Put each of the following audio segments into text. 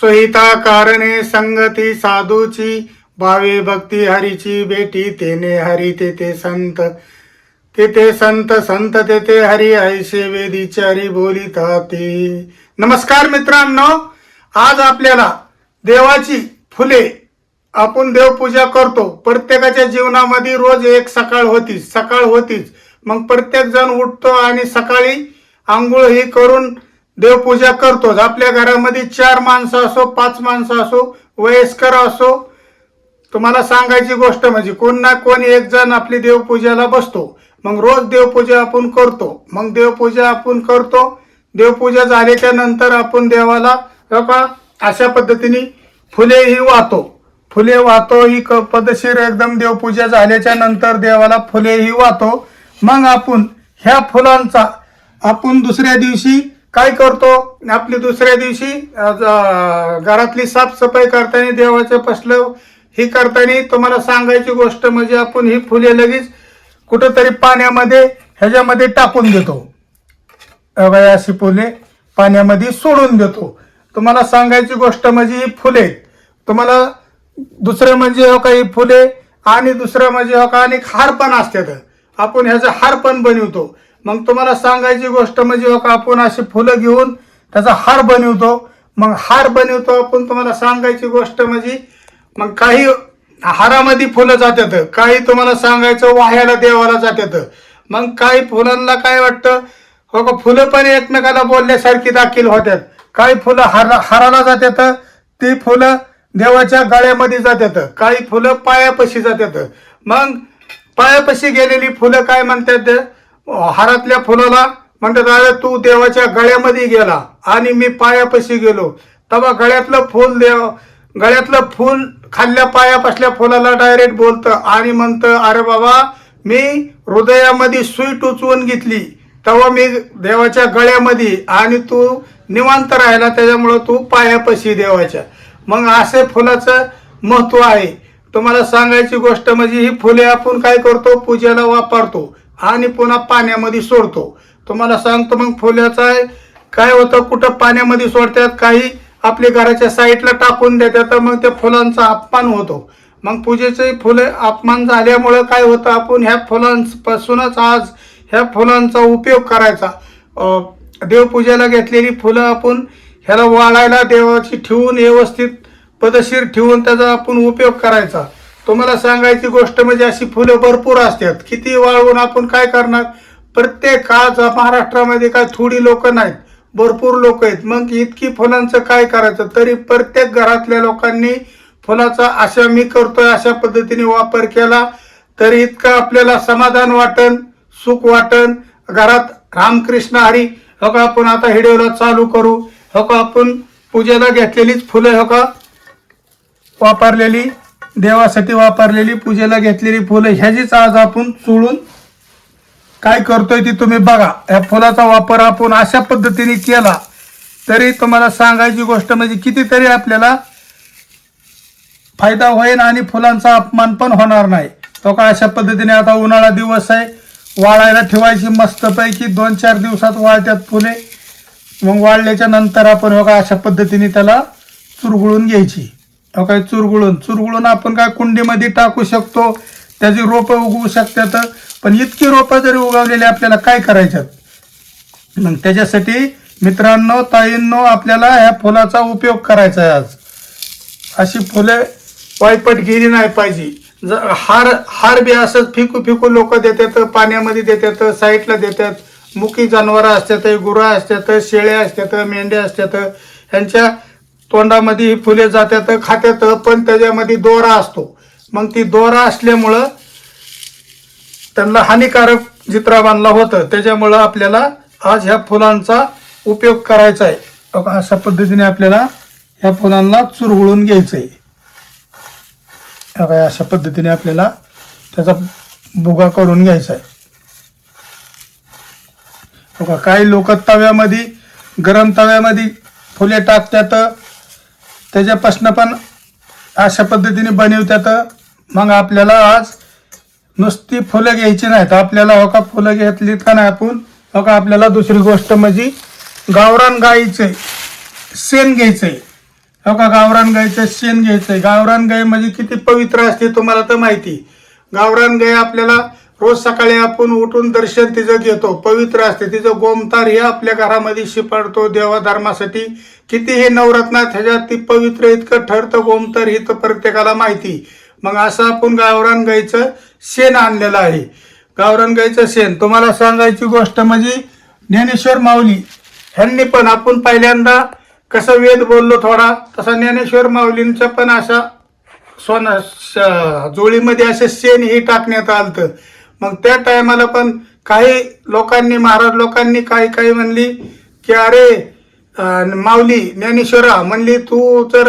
सोहिता कारणे संगती साधूची, भावे भक्ती हरीची बेटी, तेने हरी तेथे संत, तेथे संत संत तेथे हरी, ऐसे वेदीचारी बोलिता ते. नमस्कार मित्रांनो, आज आपल्याला देवाची फुले, आपण देवपूजा करतो. प्रत्येकाच्या जीवनामध्ये रोज एक सकाळ होतीच. मग प्रत्येक जण उठतो आणि सकाळी आंघोळ ही करून देवपूजा करतोच. आपल्या घरामध्ये 4 माणसं असो, 5 माणसं असो, वयस्कर असो, तुम्हाला सांगायची गोष्ट म्हणजे कोण ना कोण एक जण आपली देवपूजेला बसतो. मग रोज देवपूजा आपण करतो. देवपूजा झाल्याच्या नंतर आपण देवाला अशा पद्धतीने फुले वाहतो. ही पद्धतशीर एकदम देवपूजा झाल्याच्या नंतर देवाला फुले ही वाहतो. मग आपण ह्या फुलांचा आपण दुसऱ्या दिवशी काय करतो, आपली दुसऱ्या दिवशी घरातली साफसफाई करताना, देवाच्या पसलं ही करताना तुम्हाला सांगायची गोष्ट म्हणजे आपण ही फुले लगेच कुठंतरी पाण्यामध्ये ह्याच्यामध्ये टाकून देतो. अशी फुले पाण्यामध्ये सोडून देतो. तुम्हाला सांगायची गोष्ट म्हणजे ही फुले, तुम्हाला दुसरं म्हणजे काही फुले आणि दुसरं म्हणजे आणि हार पण असतात. आपण ह्याचा हार पण बनवतो. मग तुम्हाला सांगायची गोष्ट म्हणजे आपण अशी फुलं घेऊन त्याचा हार बनवतो. मग हार बनवतो आपण. तुम्हाला सांगायची गोष्ट म्हणजे मग काही हारामध्ये फुलं जातात, काही तुम्हाला सांगायचं वाह्याला देवाला जातात. मग काही फुलांना काय वाटतं फुलं पण एकमेकाला बोलण्यासारखी दाखल होतात. काही फुलं हाराला जातात, ती फुलं देवाच्या गळ्यामध्ये जातात. काही फुलं पायापाशी जातात. मग पायापाशी गेलेली फुलं काय म्हणतात, हारातल्या फुलाला म्हणतात अरे तू देवाच्या गळ्यामध्ये गेला आणि मी पायापाशी गेलो. तेव्हा गळ्यातलं फूल खाल्ल्या पायापासल्या फुलाला डायरेक्ट बोलतं आणि म्हणतं अरे बाबा मी हृदयामध्ये सुई टोचवून घेतली तेव्हा मी देवाच्या गळ्यामध्ये आणि तू निवांत राहिला, त्याच्यामुळं तू पायापाशी देवाच्या. मग असे फुलाचं महत्व आहे. तुम्हाला सांगायची गोष्ट म्हणजे ही फुले आपण काय करतो, पूजेला वापरतो आणि पुन्हा पाण्यामध्ये सोडतो. तुम्हाला सांगतो मग फुलाचा काय होतं, कुठं पाण्यामध्ये सोडतात, काही आपल्या घराच्या साईडला टाकून देतात. मग त्या फुलांचा अपमान होतो. मग पूजेचे फुले अपमान झाल्यामुळं काय होतं, आपण ह्या फुलांपासूनच आज ह्या फुलांचा उपयोग करायचा. देवपूजेला घेतलेली फुलं आपण ह्याला वाळायला देवाची ठेवून व्यवस्थित पद्धतशीर ठेवून त्याचा आपण उपयोग करायचा. तुम्हाला सांगायची गोष्ट म्हणजे अशी फुलं भरपूर असतात. किती वाळवून आपण काय करणार. प्रत्येक आज महाराष्ट्रामध्ये काय थोडी लोक नाहीत, भरपूर लोक आहेत. मग इतकी फुलांचं काय करायचं. तरी प्रत्येक घरातल्या लोकांनी फुलाचा अशा मी करतोय अशा पद्धतीने वापर केला तरी इतकं आपल्याला समाधान वाटन, सुख वाटन घरात. रामकृष्ण हरी. आपण आता व्हिडिओला चालू करू. आपण पूजेला घेतलेलीच फुलं वापरलेली, देवासाठी वापरलेली, पूजेला घेतलेली फुलं ह्याचीच आज आपण चोळून काय करतोय ती तुम्ही बघा. या फुलाचा वापर आपण अशा पद्धतीने केला तरी तुम्हाला सांगायची गोष्ट म्हणजे कितीतरी आपल्याला फायदा होईल आणि फुलांचा अपमान पण होणार नाही. अशा पद्धतीने आता उन्हाळा दिवस आहे, वाळायला ठेवायची मस्तपैकी. 2-4 दिवसात वाळतात फुले. मग वाळल्याच्या नंतर आपण अशा पद्धतीने त्याला चुरगुळून घ्यायची. चुरगुळून आपण काय कुंडीमध्ये टाकू शकतो. त्याची रोपं उगवू शकतात. पण इतकी रोपं जरी उगवलेली आपल्याला काय करायच्यात. मग त्याच्यासाठी मित्रांनो, ताईंनो, आपल्याला ह्या फुलाचा उपयोग करायचा आहे आज. अशी फुले वायपट गेली नाही पाहिजे. हार बी असंच फिकू लोक देतात, पाण्यामध्ये देतात, साईडला देतात. मुकी जनावरं असतात, गुरं असतात, शेळ्या असतात, मेंढ्या असतात. ह्यांच्या तोंडामध्ये ही फुले जातात, खात्यात. पण त्याच्यामध्ये दोरा असतो. मग ती दोरा असल्यामुळं त्यांना हानिकारक चित्राबांधला होतं. त्याच्यामुळं आपल्याला आज ह्या फुलांचा उपयोग करायचा आहे. अशा पद्धतीने आपल्याला ह्या फुलांना चुरगुळून घ्यायचं आहे. अशा पद्धतीने आपल्याला त्याचा भुगा करून घ्यायचा आहे. काही लोक गरम तव्यामध्ये फुले टाकतात, त्याच्यापासून पण अशा पद्धतीने बनवतात. मग आपल्याला आज नुसती फुलं घ्यायची नाहीत. आपल्याला फुलं घेतलीत का नाही आपण आपल्याला दुसरी गोष्ट म्हणजे गावरान गाईचे शेण घ्यायचंय. हो का, गावरान गाईचं शेण घ्यायचंय. गावरान गाय म्हणजे किती पवित्र असते तुम्हाला तर माहिती. गावरान गाय आपल्याला रोज सकाळी आपण उठून दर्शन तिचं घेतो, पवित्र असते. तिचं गोमतार हे आपल्या घरामध्ये शिपडतो देवाधर्मासाठी. किती हे नवरत्नात ह्याच्यात ती पवित्र इतकं ठरतं गोमतार, ही तर प्रत्येकाला माहिती. मग असं आपण गावरान गाईचं शेण आणलेलं आहे. गावरान गाईचं शेण तुम्हाला सांगायची गोष्ट म्हणजे ज्ञानेश्वर माऊली ह्यांनी पण, आपण पहिल्यांदा कसं वेद बोललो थोडा, तसा ज्ञानेश्वर माऊलींचं पण असा जोळीमध्ये असं शेण ही टाकण्यात आलं. मग त्या टायमाला पण काही लोकांनी, महाराज लोकांनी काही काही म्हणली की अरे माऊली ज्ञानेश्वरा म्हणली, तू जर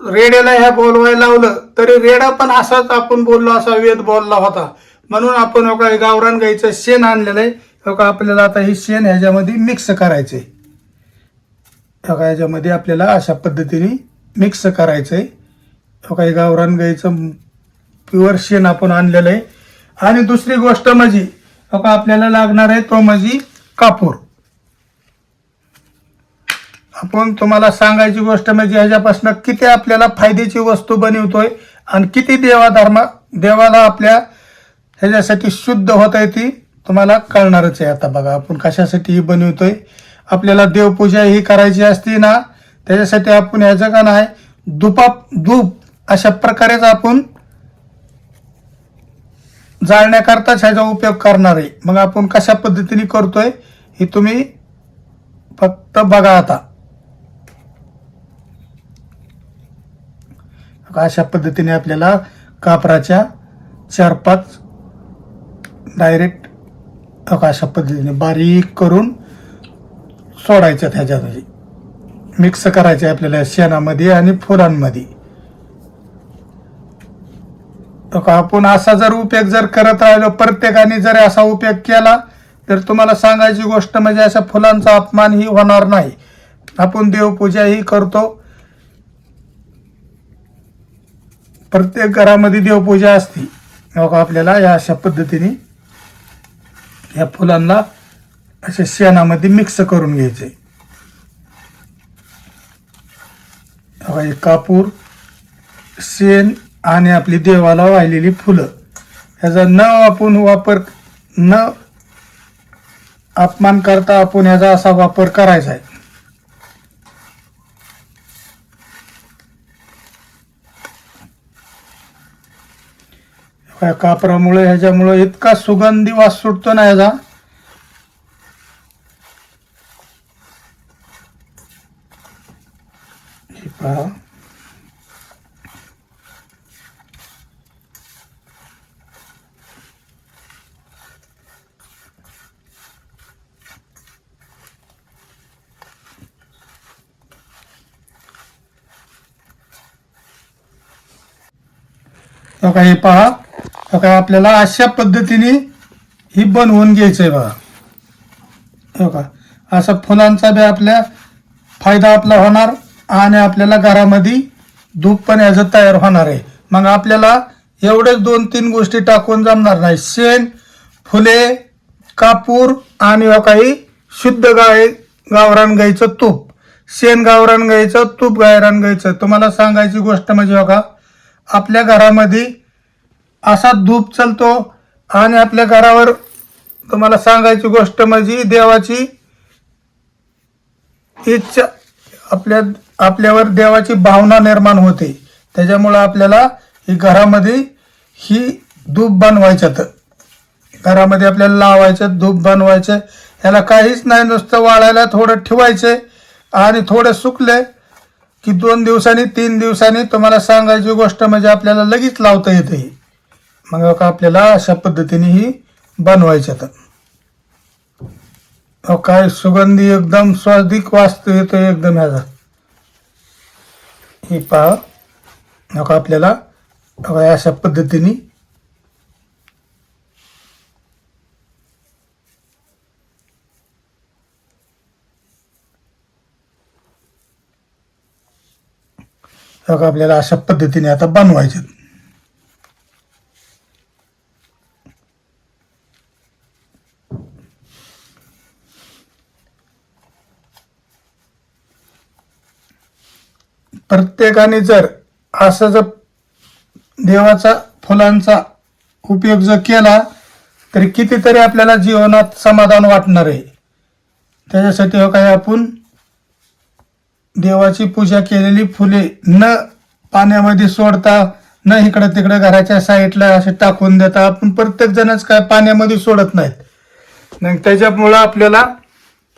रेड्याला ह्या बोलवायला लावलं तरी रेडा पण असाच आपण बोललो, असा वेद बोलला होता. म्हणून आपण हो का गावरान गाईचं शेण आणलेलं आहे. हो का, आपल्याला आता ही शेण ह्याच्यामध्ये मिक्स करायचंय. हो का, ह्याच्यामध्ये आपल्याला अशा पद्धतीने मिक्स करायचंय. हो का, गावरान गाईचं प्युअर शेण आपण आणलेलं आहे. आणि दुसरी गोष्ट म्हणजे हो का आपल्याला लागणार आहे तो म्हणजे कापूर. आपण तुम्हाला सांगायची गोष्ट म्हणजे ह्याच्यापासून किती आपल्याला फायद्याची वस्तू बनवतोय आणि किती देवाला आपल्या ह्याच्यासाठी शुद्ध होत आहे ती तुम्हाला कळणारच आहे. आता बघा आपण कशासाठी ही बनवतोय. आपल्याला देवपूजा ही करायची असती ना, त्याच्यासाठी आपण ह्याचं का नाही धूप अशा प्रकारेच आपण जाळण्याकरताच ह्याचा उपयोग करणार आहे. मग आपण कशा पद्धतीने करतोय हे तुम्ही फक्त बघा. आता अशा पद्धतीने आपल्याला कापराच्या 4-5 डायरेक्ट अशा पद्धतीने बारीक करून सोडायच्यात, ह्याच्यामध्ये मिक्स करायचे आपल्याला शेणामध्ये आणि फुलांमध्ये. आपण असा जर उपयोग जर करत राहिलो, प्रत्येकाने जर असा उपयोग केला तर तुम्हाला सांगायची गोष्ट म्हणजे अशा फुलांचा अपमान ही होणार नाही. आपण देवपूजा ही करतो, प्रत्येक घरामध्ये देवपूजा असते. आपल्याला या अशा पद्धतीने या फुलांना अशा शेणामध्ये मिक्स करून घ्यायचे. कापूर, शेण आणि आपली देवाला वाहिलेली फुलं ह्याचा न अपमान करता आपण ह्याचा असा वापर करायचा आहे. कापरामुळे ह्याच्यामुळे इतका सुगंधी वास सुटतो ना ह्याचा. पहा, हे पहा, आपल्याला अशा पद्धतीने ही बनवून घ्यायचंय बघा. हो का, असा फुलांचा बी आपल्या फायदा आपला होणार आणि आपल्याला घरामध्ये धूप पण याचं तयार होणार आहे. मग आपल्याला एवढेच 2-3 गोष्टी टाकून जमणार नाही. शेण, फुले, कापूर आणि काही शुद्ध गावरान गाईचं तूप. शेण गावरान गाईचं, तूप गावरान गाईचं. तुम्हाला सांगायची गोष्ट म्हणजे बघा, आपल्या घरामध्ये असा धूप चालतो आणि आपल्या घरावर तुम्हाला सांगायची गोष्ट म्हणजे देवाची इच्छा, आपल्यावर देवाची भावना निर्माण होते. त्याच्यामुळं आपल्याला ही घरामध्ये ही धूप बनवायचं, घरामध्ये आपल्याला लावायचं, धूप बनवायचं. ह्याला काहीच नाही, नुसतं वाळायला थोडं ठेवायचे आणि थोडे सुकले की 2 दिवसांनी 3 दिवसांनी तुम्हाला सांगायची गोष्ट म्हणजे आपल्याला लगेच लावता येते. मग आपल्याला अशा पद्धतीने ही बनवायचं. काय सुगंधी एकदम स्वादिक वास येतो एकदम ह्याचा. ही पहा, आपल्याला अशा पद्धतीने आपल्याला अशा पद्धतीने आता बनवायचे. प्रत्येकाने जर असं जर देवाचा फुलांचा उपयोग जर केला तरी कितीतरी आपल्याला जीवनात समाधान वाटणार आहे. त्याच्यासाठी हो काय आपण देवाची पूजा केलेली फुले न पाण्यामध्ये सोडता, न इकडं तिकडं घराच्या साईडला असे टाकून देता. आपण प्रत्येक जणच काय पाण्यामध्ये सोडत नाहीत. मग त्याच्यामुळं आपल्याला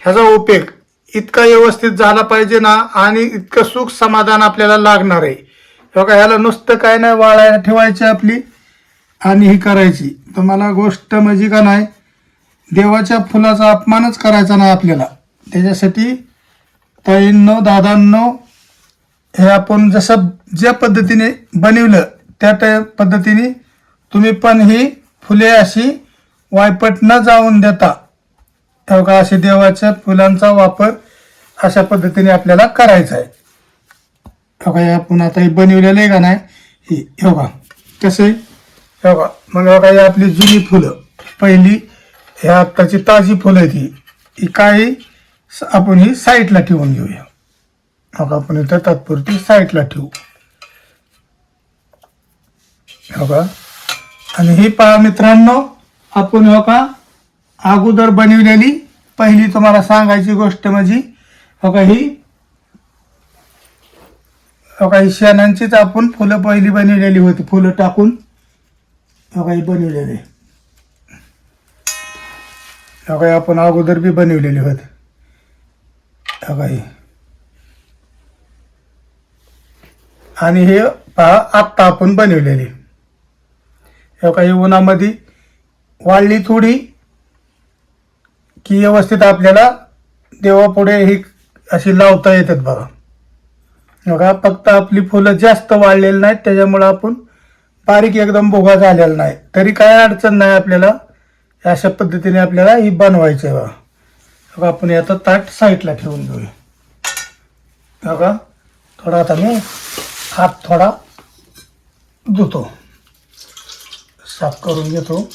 ह्याचा उपयोग इतका व्यवस्थित झाला पाहिजे ना, आणि इतकं सुख समाधान आपल्याला लागणार आहे. बघा ह्याला नुसतं काय नाही, वाळायला ठेवायची आपली आणि ही करायची. तर मला गोष्ट म्हणजे का नाही, देवाच्या फुलाचा अपमानच करायचा नाही आपल्याला. त्याच्यासाठी ताईंनो, दादांनो, हे आपण जसं ज्या पद्धतीने बनवलं त्या पद्धतीने तुम्ही पण ही फुले अशी वायपट न जाऊन देता बघा असे देवाच्या फुलांचा वापर अशा पद्धतीने आपल्याला करायचा आहे. बघा हे आपण आता हे बनवलेलं आहे का नाही, ही बघा कसे बघा. मग बघा ही आपली जुनी फुलं, पहिली हे आत्ताची ताजी फुलं ही काही आपण ही साईडला ठेवून घेऊया. बघा आपण इथं तात्पुरती साईडला ठेवू. बघा आणि ही पहा मित्रांनो, आपण बघा अगोदर बनवलेली पहिली तुम्हाला सांगायची गोष्ट म्हणजे बघा ही शेणांचीच आपण फुलं पहिली बनवलेली होती, फुलं टाकून बघा ही बनवलेली. बघा आपण अगोदर बी बनवलेली होती. बघा ही आणि हे पहा आत्ता आपण बनवलेली. काही उन्हामध्ये वाळली थोडी की व्यवस्थित आपल्याला देवापुढे ही अशी लावता येतात. बघा फक्त आपली फुलं जास्त वाळलेली नाहीत, त्याच्यामुळं आपण बारीक एकदम भोगा झालेला नाही, तरी काय अडचण नाही आपल्याला. अशा पद्धतीने आपल्याला ही बनवायचं आहे. बघा आपण याचा ताट साईडला ठेवून घेऊया. बघा थोडा आता मी हात थोडा धुतो, साफ करून घेतो.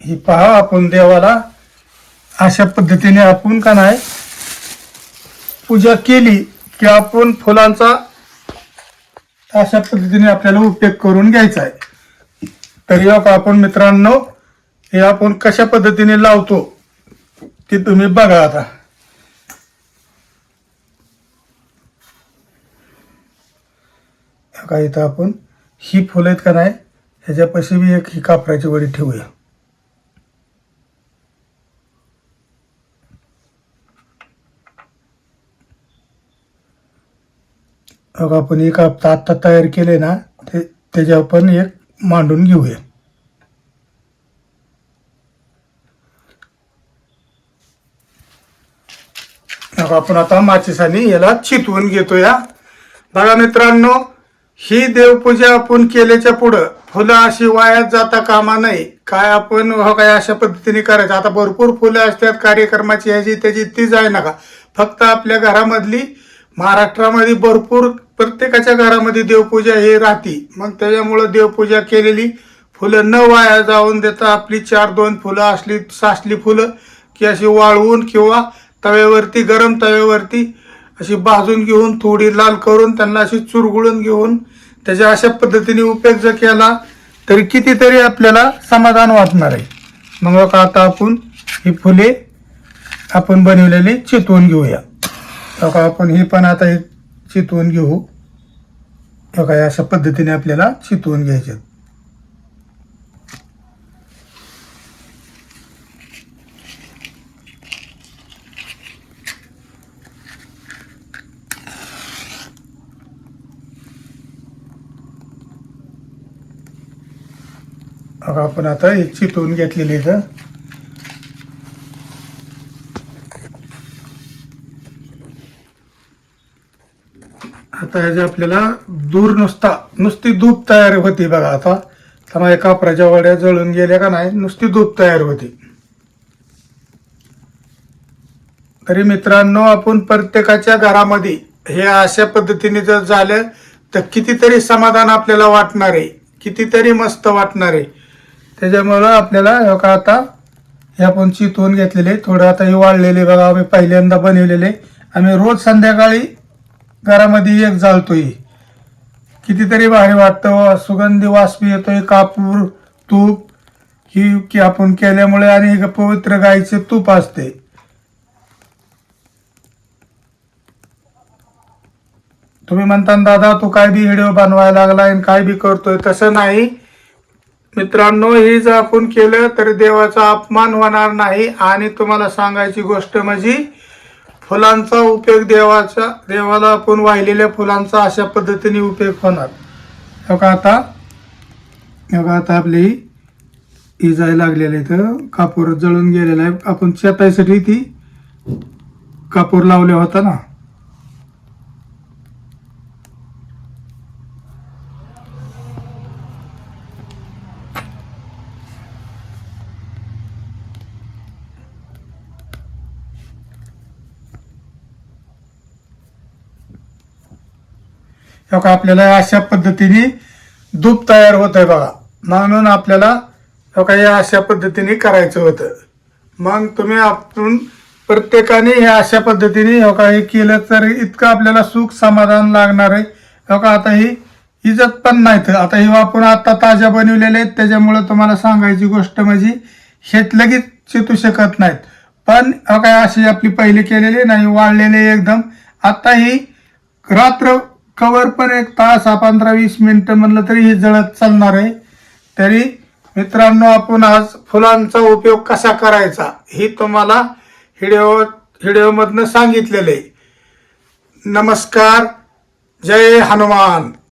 ही पहा आपण देवाला अशा पद्धतीने आपण का नाही पूजा केली की आपण फुलांचा अशा पद्धतीने आपल्याला उपयोग करून घ्यायचा आहे. तरी आपण मित्रांनो हे आपण कशा पद्धतीने लावतो ते तुम्ही बघा. आता का इथं आपण ही फुलं आहेत का नाही, ह्याच्यापाशी बी एक ही कापराची वडी ठेवूया. बघा आपण एक आत्ता तयार केले ना, त्याच्यावर पण एक मांडून घेऊया. बघा आपण आता माचिसाने याला चितवून घेतोया. बघा मित्रांनो, ही देवपूजा आपण केल्याच्या पुढं फुलं अशी वायात जाता कामा नाही. काय आपण काय अशा पद्धतीने करायचं. आता भरपूर फुलं असतात कार्यक्रमाची, ह्याची त्याची, ती जाय नका. फक्त आपल्या घरामधली, महाराष्ट्रामध्ये भरपूर प्रत्येकाच्या घरामध्ये देवपूजा हे राहते. मग त्याच्यामुळं देवपूजा केलेली फुलं न वाया जाऊन देता आपली 4-2 फुलं असली, सासली फुलं की अशी वाळवून किंवा तव्यावरती, गरम तव्यावरती अशी भाजून घेऊन, थोडी लाल करून त्यांना अशी चुरगुळून घेऊन त्याच्या अशा पद्धतीने उपयोग जर केला तरी कितीतरी आपल्याला समाधान वाटणार आहे. मग आता आपण ही फुले आपण बनवलेली चितवून घेऊया. बघा आपण ही पण आता हे चितवून घेऊ. बघा अशा पद्धतीने आपल्याला चितवून घ्यायचे. बघा आपण आता हे चितवून घेतलेले इथं. आता ह्याचे आपल्याला नुसती धूप तयार होती. बघा आता त्यामुळे कापराच्या वड्या जळून गेल्या का नाही, नुसती धूप तयार होती. तरी मित्रांनो, आपण प्रत्येकाच्या घरामध्ये हे अशा पद्धतीने जर झालं तर कितीतरी समाधान आपल्याला वाटणार आहे, कितीतरी मस्त वाटणार आहे. त्याच्यामुळं आपल्याला हे का आता हे आपण चितवून घेतलेले, थोडं आता हे वाळलेले बघा. आम्ही पहिल्यांदा बनवलेले, आम्ही रोज संध्याकाळी घरामध्ये एक जाळतोय. कितीतरी भारी वाटतं, सुगंधी वास बी येतोय. कापूर तूप ही की आपण केल्यामुळे, आणि हे पवित्र गाईचे तूप असते. तुम्ही म्हणता दादा तू काय बी व्हिडिओ बनवायला लागला आणि काय बी करतोय, तसं नाही मित्रांनो. हे जर आपण केलं तर देवाचा अपमान होणार नाही. आणि तुम्हाला सांगायची गोष्ट म्हणजे फुलांचा उपयोग देवाला आपण वाहिलेल्या फुलांचा अशा पद्धतीने उपयोग होणार. बघा आता आपली ही जायला लागलेलं आहे, तर कापूर जळून गेलेला आहे. आपण शेतासाठी ती कापूर लावले होता ना. आपल्याला अशा पद्धतीने धूप तयार होत आहे बघा. म्हणून आपल्याला या अशा पद्धतीने करायचं होतं. मग तुम्ही आपण प्रत्येकाने हे अशा पद्धतीने हे केलं तर इतकं आपल्याला सुख समाधान लागणार आहे. आता ही इज्जत पण नाही. आता ही आपण आता ताज्या बनवलेल्या आहेत, त्याच्यामुळे तुम्हाला सांगायची गोष्ट म्हणजे शेत लगेच चितू शकत नाहीत. पण अशी आपली पहिली केलेली नाही, वाळलेले एकदम. आता ही रात्र कवर पण एक तास 15-20 मिनिटं म्हणलं तरी ही जळत चालणार आहे. तरी मित्रांनो, आपण आज फुलांचा उपयोग कसा करायचा हे तुम्हाला व्हिडिओमधनं सांगितलेलं आहे. नमस्कार, जय हनुमान.